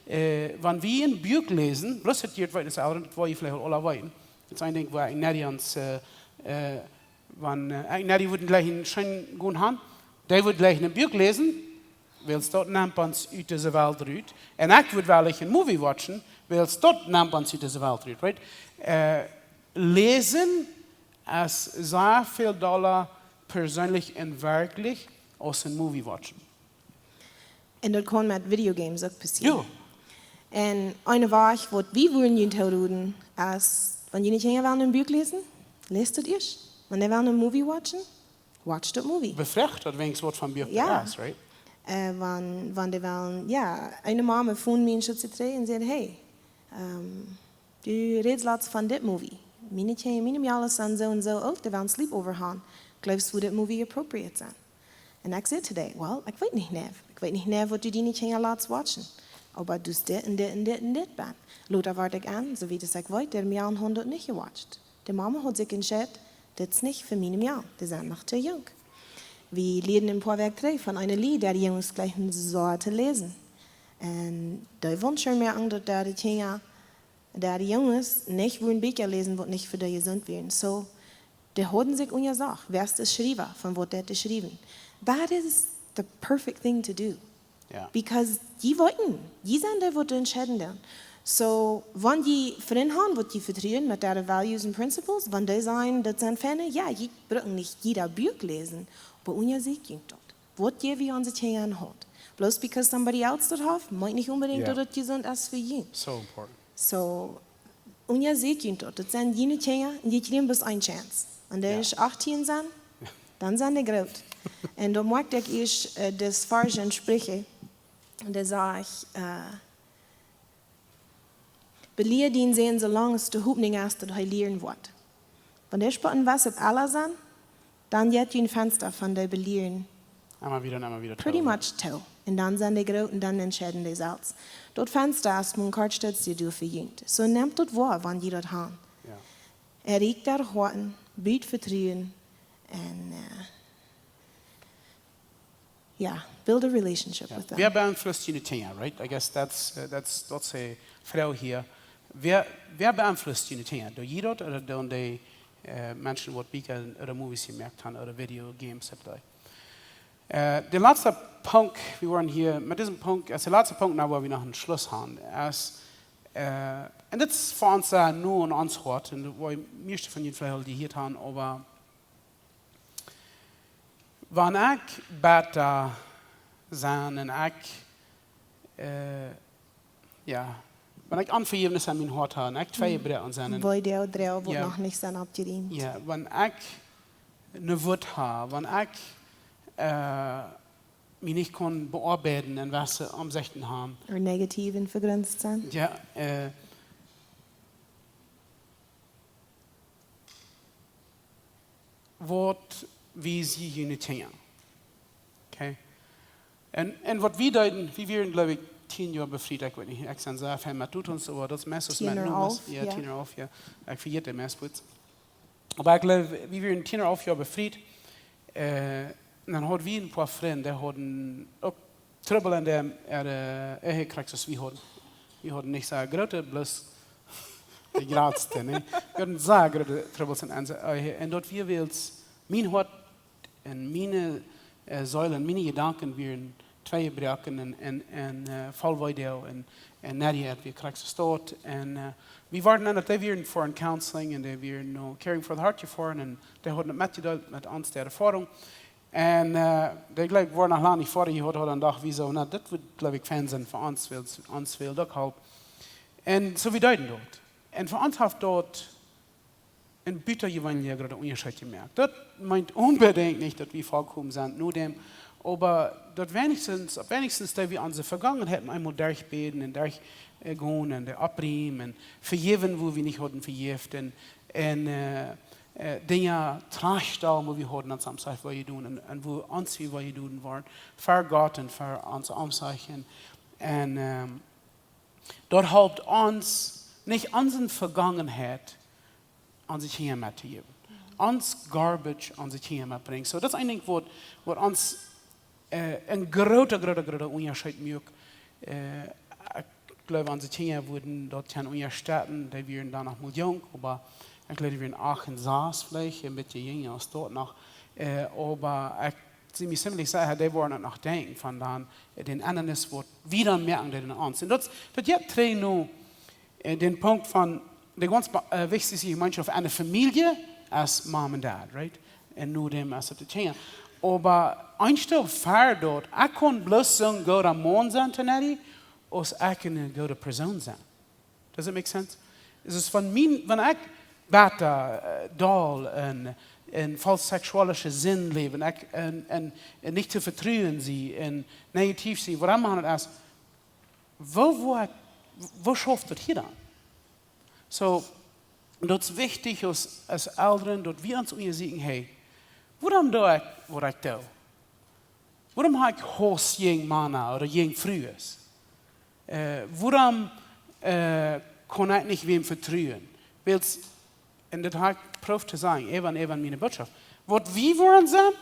wenn wir ein Buch lesen, bloß das hier das Eltern, das wollen vielleicht alle weiten. Das ist ein Ding, wo ich nicht ans die würden gleich einen schönen guten haben, die würden gleich ein Buch lesen, weil es dort nimmt uns aus dieser Welt raus. Und ich würde wirklich ein Movie watchen, weil es dort nimmt uns aus dieser Welt raus. Right? Lesen ist sehr viel doller persönlich und wirklich als ein Movie watchen. Und das kann mit Videogames auch passieren. Ja. Und eine Sache, was wir wollen tun, ist, wenn die nicht ein Buch lesen, lest das erst. Wenn die wollen ein Movie watchen, watch das Movie. Befrecht hat wenigstens was von Buch ja. right? Wenn die wollen, ja, eine Mama von mir in Schutz und sagt, hey, du redest laatst von dem Movie. Meine Jahre sind so und so alt, die wollen Sleepover haben. Glaubst du, das Movie appropriate sein? Und ich sagte today, well, ich weiß nicht mehr. Ich weiß nicht mehr, was du die nicht laatst watchen. Aber du hast das und das und das und das ban. Lothar warte ich an, so wie das ich weiß, der mir an 100 nicht gewatcht. Die Mama hat sich entschieden, das ist nicht für meine Jahr. Die sind noch zu jung. Wir lesen im Vorwerk 3 von einer Lied, der die Jungs gleich eine Sorte lesen. Und da wünschen wir an, dass die Jungs nicht wollen Bücher lesen, was nicht für die gesund werden. So, die haben sich ungesagt, wer ist das Schreiber, von wo der geschrieben. That is the perfect thing to do. Yeah. Because die wollten, die sind da, was die entscheiden dann. So, wenn die Freunde haben, was die vertreten mit ihren Values und Principles, wenn die sagen, das sind Fälle, ja, die brauchen nicht jeder Buch lesen, aber unser Sieg ging dort. Was wir an sich hängen hat. Bloß because somebody else das hat, meint nicht unbedingt, dass das gesund ist für ihn. So important. So, unser Sieg ging dort. Das sind jene Dinge, die kriegen bis eine Chance. Und der ist 18 sind, dann sind die groß. Und da merke ich, das Farschen spreche, und da sage ich, beleer den sehen, solange es der Hubning ist, dass er lernen wird. Wenn der Spotten was auf alle sind, dann jetzt ein Fenster von der Belehren. Einmal wieder. Pretty much tell. Und dann sind die groß und dann entscheiden die selbst. Dort Fenster ist mein Kartstütz, die du verjüngt. So nehmt dort wahr, wann die dort haben. Ja. Regt der Horten, bietet Vertrauen und build a relationship with them. Wer beeinflusst die Dinge, right? I guess that's a Frau hier. Wer beeinflusst die Dinge? Do jeder oder do die Menschen, die Bücher oder Movies gemerkt haben oder Videogames? Der letzte Punkt, wir waren hier mit diesem Punkt, der letzte Punkt, wo wir noch einen Schluss haben, ist, und das ist für uns nur ein Antwort, und wo ich meiste von Ihnen vielleicht die hier haben, aber wenn ich bete sein und wenn ich Anvergebnis an mein Hart habe, ich zwei Brüder sein. Weil der oder der wird noch nicht sein abgedient. Ja, wenn ich eine Wut habe, wenn ich mich nicht kon bearbeiten und was sie am 16 haben. Or negative and vergrenzt zijn. Ja, wat wie sie hier tingen. Okay? En wat wie deuten, wie wir, glaube ich, 10 Jahre befriedigt, ich weiß nicht, ich kann sagen, was tut uns, aber das Messer ist mit Nummers. Ja, 10 Jahre auf, ja. Ich verjährt den Messputz. Aber ich glaube, wie wir in 10 Jahre auf Jahr befriedigt, dann hat wir ein paar Freunde, die hatten auch Trouble in der Ehekrieg, als wir hatten. Wir hatten nicht so große, bloß die Gradste, ne? Wir hatten sehr große Troubles in unserer Ehe. Und dort wir willst, mein Hort und meine Säulen, meine Gedanken werden twee gebruiken en Valweidel en Nadia we krijgen stort en we waren aan het weer voor een counseling en they weer no caring for the heart voor en they hadden het met ons de ervaring en they gelijk waren nog lang niet voor je had een dag wie zo nou dit wordt geloof ik fans zijn voor ons wil ook help en zo we duiden dort en voor ons heeft dort een buiten evangelie gerade onderscheid gemerkt dat meint unbedingt nicht dat we vollkommen zijn nur dem aber dort wenigstens da wir unsere Vergangenheit einmal durchbeten und durchgehen und abriemen und vergeben, wo wir nicht hatten vergeben und Dinge tragstellen, wo wir hatten an Samstag, wo wir tun und wo uns wie wir tun waren, für Gott und für unsere Anzeichen und dort helpt uns nicht unsere Vergangenheit an sich hier mitzugeben, uns Garbage an sich hier mitzubringen. So das ist eigentlich was uns een grote onderscheid maakt. Ik geloof aan de dingen worden dat zijn universiteiten, die waren dan nog molt jong, maar ik geloof die waren 8 en 6 vielleicht, een beetje jonger als dort nog. Maar ik zie me ziemlich sicher, die waren nog denken van dan, den anderes wordt wieder merken, die den ons. En dat je twee nu, den Punkt van, de ganz wichtigste Gemeinschaft einer Familie als Mom und Dad, right? En nu dem als het dingen. Aber ein Stück fair dort, ich kann bloß sagen, go to Mann sein, Taneri, als ich kann go to Person sein. Does it make sense? Es ist von mir, wenn ich bete, doll, in falsch sexualische Sinn leben, und nicht zu vertrauen sie, und negativ sie, was ich mache, ist, wo schafft das hier dann? So, das ist wichtig als Eltern, dort wir uns sagen, hey, waarom doe ik wat ik doe? Waarom heb ik hoos jong mannen of jong vrouwen? Waarom kan ik niet wem vertrouwen? En dat heb ik proef te zeggen, even mijn boodschap. Wat wie worden zijn,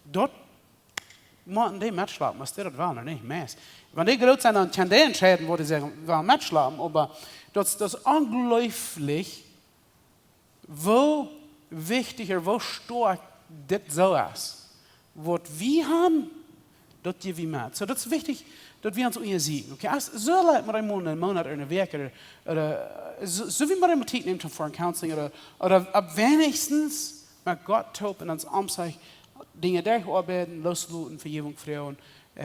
dat moeten die matchlapen, maar dat wel nog niet meest. Wanneer die groot zijn, dan kan die entscheiden, wat ze wel matchlapen, maar dat is ongelooflijk, wo wichtiger, wo stark dit zo is. Wat we hebben, dat je wie maakt. So, dat is wichtig dat we ons zien. Okay? Als zo laat maar een maand of een week, zo wie maar een tijd neemt voor een counseling, of op wenigstens met God top en ons omzeg dingen dergearbeiten, loslaten, vergeving vrouwen,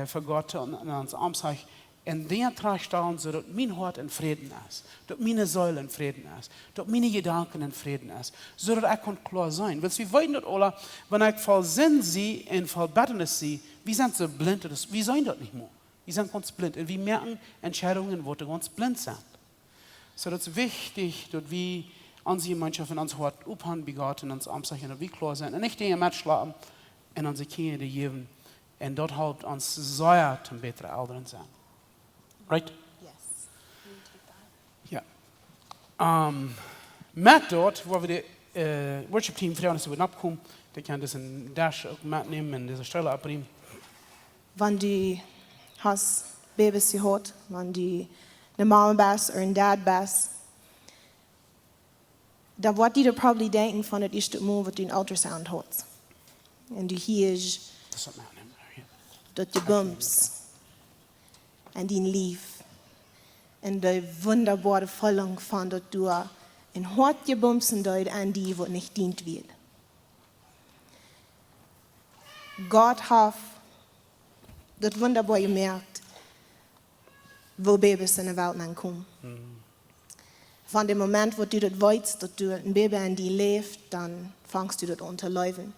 voor God en ons omzeg. En dingen terugstellen, zodat mijn hart in vrede is. Dat mijn ziel in vrede is. Dat mijn gedanken in vrede is. Zodat ik kan klaar zijn. Want we weten dat alle, wanneer ik vol zin zie en vol betternis zie, we zijn zo blind. We zijn dat niet meer. We zijn ganz blind. En we merken Entscheidungen, wo wir ganz blind sind. So dat is wichtig, dat we onze Gemeinschaft in ons hart ophangen bij God en ons omzeggen dat we klaar zijn. En niet dingen matchlapen en onze kinderen geven. En dat helpt ons zeer ten betere ouderen zijn. Right? Yes. Ja. Met dort, waar we de worship team vrouwen zullen opkomen, die kan dus een dash ook metnemen en deze stelle opnemen. Wanneer du hast Babys gehört, wanneer du eine Mama bist oder ein Dad bist, da wird die probably denken von het eerste Mal, wat du een ultrasound hoort. En du hierst Dat is wat metnemen. dat je bumps en die lief en de wunderbare Verlangen van dat du een hart je bumsen doet aan die wat niet dient wird. Gott hat das wunderbar gemerkt, wo Babys in der Welt kommen. Von dem Moment, wo du das weißt, dass du ein Baby an die lebt, dann fängst du das an zu laufen.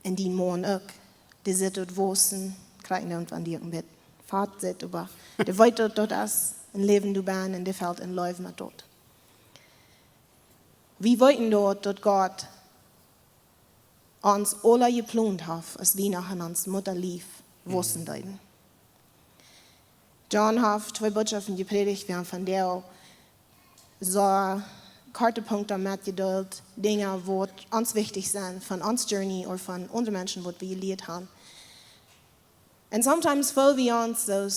Und die Mann auch. die zit dort wosen, krijgen irgendwann die met vaart zit, aber die weet dort as een leven du bent en die fällt in leven met dort. Wir wollten dort Gott uns alle geplant hat, als wir nach uns Mutter lief, wussten deuten. John hat 2 Botschaften gepredigt, wir haben von der so Kartepunkte mitgeduldet, Dinge, die uns wichtig sind, von uns Journey oder von anderen Menschen, die wir gelehrt haben. Und sometimes fühlen wir uns so,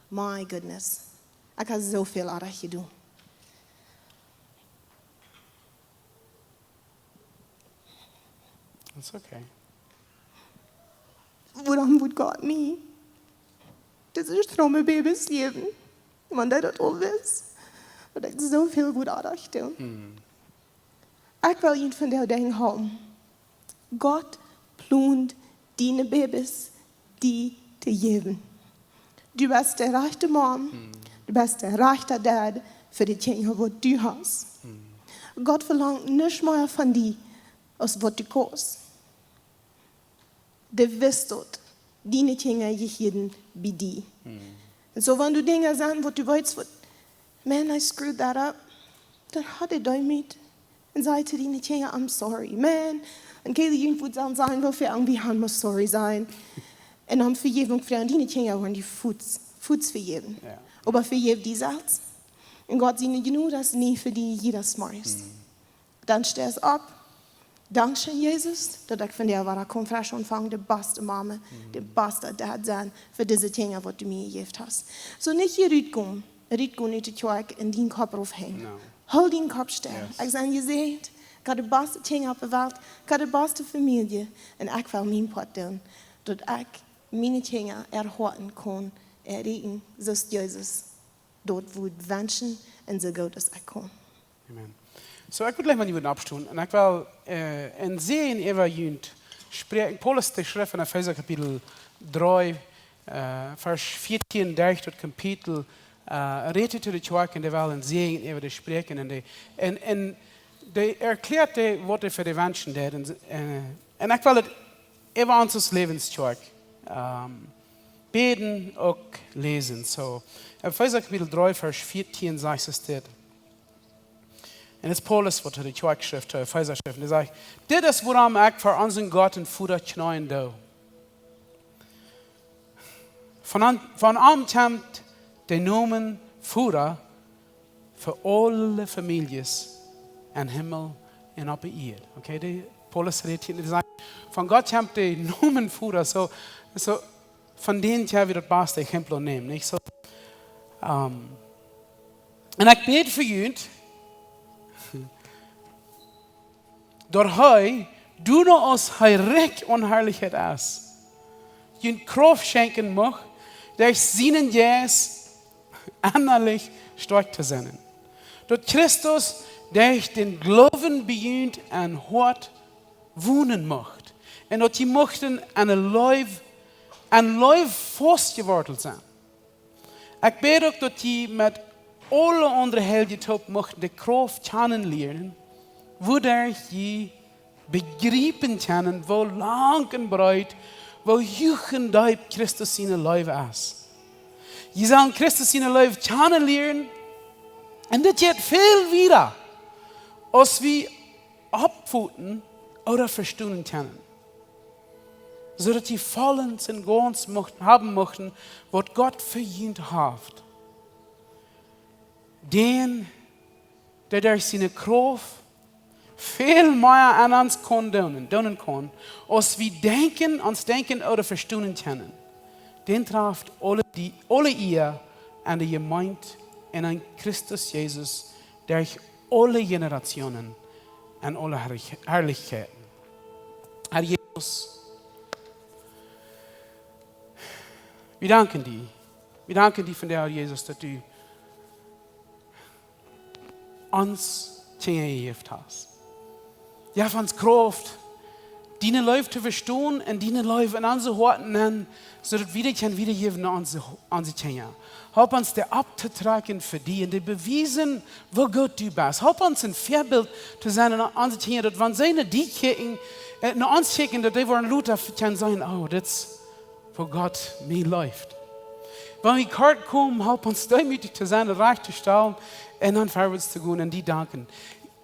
my goodness, ich habe so viel Arbeit getan. That's okay. Waarom moet God niet? Dit is stromme baby's leven. Want dat al is. Dat ik zoveel moet aandacht doen. Ik wil je van de dingen houden. God plant die baby's die te geven. Du bist de rechte man. Du bist de rechte dad voor de dingen wat du hast. God verlangt niets meer van die als wat du kost. Du wirst dort die Dinge gegeben bei dir. Und so, wenn du Dinge sagst, wo du weißt, man, I screwed that up, dann hat damit und sei zu den Dingen, I'm sorry. Man, und keine Jugend dann sagen, wofür irgendwie haben muss sorry sein. Und dann Vergebung für die Dinge, wenn die Fuß vergeben. Ja. Aber vergeben die Satz. Und Gott sieht nicht genug, dass nie für die jedes Mal ist. Dann stehst du ab. Dankzij Jezus, dat ik van der waar ik kon fresh ontvangen, de beste mama, de beste dad zijn, voor deze dingen wat du mir gegeven hast. So niet je uitkomen uit de kerk en die kop erafhängen. No. Hou die kop stil. Yes. Ik ben gezegd, ik heb de beste dingen op de wereld, ik heb de beste familie en ik wil mijn part doen, dat ik mijn dingen erhouden kon, erreichen, zoals Jezus dort would wensen en zo goed als ik kon. Amen. So, ich würde gleich mal die abstellen. Und ich will in Sehen über Jünd sprechen. Paulus die Schrift in Epheser Kapitel 3, Vers 14, durch das Kapitel, redet zu der Kirche und der will in Sehen über das sprechen. Und der erklärt die Worte für die Menschen. Und ich will das über unseres Lebenskirche beten und lesen. So, Epheser Kapitel 3, Vers 14 sagt es dort. En het is Paulus wat de kerkschrift, de Epheserschrift, en hij zegt, dit is waarom ik voor onze God en Vader knien doe. Van aankomt de noemen Vader voor alle families in hemel en op de aarde. Okay, de Paulus redt hier, hij zegt, van God komt de noemen Vader, so van denen hebben we het beste exempel nemen, niet? So, en ik bid voor jullie, door hij doet ons hij recht onheerlijkheid is. Je kracht schenken mag, durch seinen Jes innerlich stark zu sein. Dort Christus durch den Glauben beginnt und Hort wohnen macht. Und dort die mochten an Leib festgewurzelt sein. Ich bete auch, dass die mit alle anderen Helden mochten die Kraft kennenlernen, wodurch je begrijpen kunnen, wo lang en breit, wo juchendijk Christus zijn leven is. Je zal Christus zijn leven kennenlernen, en dit gaat veel wieder, als we opvoeden oder verstehen können. Zodat die vollends en ganz haben möchten, was Gott verdient hat. Den, der durch seine Kraft veel meer aan ons doen kan, als we ons denken oder verstehen können. Den treft alle ihr an de gemeente en aan Christus Jezus durch alle generationen en alle herrlichkeiten. Herr Jesus, wir danken dir. Wir danken dir von der Herr Jesus, dass du uns Dinge gegeben hast. Ja, von uns Kraft, Deine Leute zu verstehen und deine Leute in unsere Horten nennen, sodass wir können wiedergeben an unsere Kinder. Help uns, der abzutragen für die und die beweisen, wo Gott du bist. Help uns, ein Vorbild zu sein an unsere Kinder, dass wenn sie die kicken, nach uns kicken, dass die wollen Luther können sagen, oh, das ist, wo Gott mir läuft. Wenn wir kort kommen, help uns, demütig zu sein, reich zu stellen und dann vorwärts zu gehen und die danken.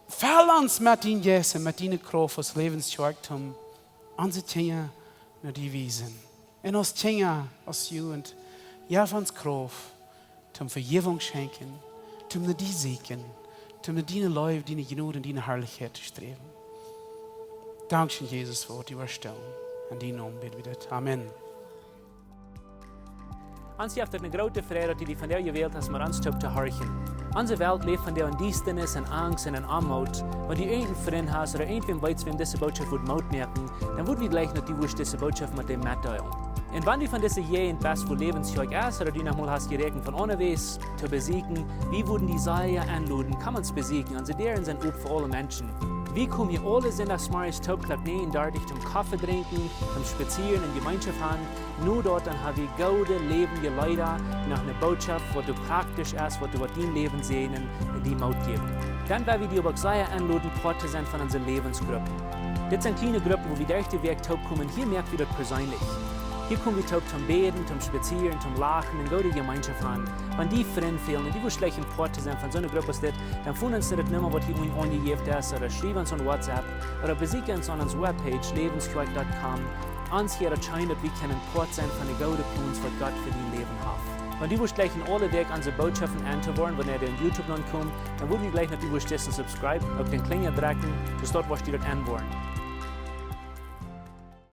Fall uns mit den Jessen, mit deiner Kraft, aus Lebensschwachtum, unsere Kinder nach die Wiesen. Und uns Kinder, aus Jugend, ja, von uns Kraft, zum Vergebung schenken, zum die siegen, zum deine Leute, deine Gnade und deine Herrlichkeit zu streben. Dankeschön, Jesus, für die Erstellung. In deinem Namen beten wir das. Amen. Ons heeft het een grote vrede dat die van jou gewählt hast, maar ons te horchen. Onze Welt leeft van jou in Diestenis en Angst en Armut. Wenn du irgendeinen Freund hast oder irgendwem weißt, wem diese Botschaft wird Maut merken, dann wird wir gleich noch die Wurst diese Botschaft mit dem mitteilen. Und wenn du von diesen Jähen bist, wo Lebenszeug ist, oder du nochmal hast gerechnet von unterwegs zu besiegen, wie würden die Seile anladen, kann man es besiegen? Also deren sind auch für alle Menschen. Wie kommen hier alle sind das Smarties Taubklapp nähen, dort zum Kaffee trinken, zum Spazieren in Gemeinschaft haben. Nur dort dann haben wir gute, lebende Leute nach einer Botschaft, wo du praktisch ist, wo du dein Leben sehen und die Maut geben. Dann werden wir die aber sehr anladen, Part zu sein von unseren Lebensgruppen. Das sind kleine Gruppen, wo wir durch den Weg taub kommen. Hier merkt wir das persönlich. Hier kommen wir taub zum Beten, zum Spazieren, zum Lachen und gute Gemeinschaft haben. Wenn die Freunde fehlen und die wollen schlecht ein Part zu sein von so einer Gruppe, dann finden uns das nicht mehr, was hier angegeben ist, oder schreiben uns an WhatsApp, oder besuchen uns an unserer Webpage, lebensstrike.com. Uns hier erscheint, dass wir können Part sein von den guten Plans, was Gott für dein Leben hat. Wenn du gleich in alle Weg unsere Botschaften anzuhören, wenn in YouTube dann kommt, dann würden wir gleich noch die subscribe, auf den Klinger drücken, bis dort, was die dort anhören.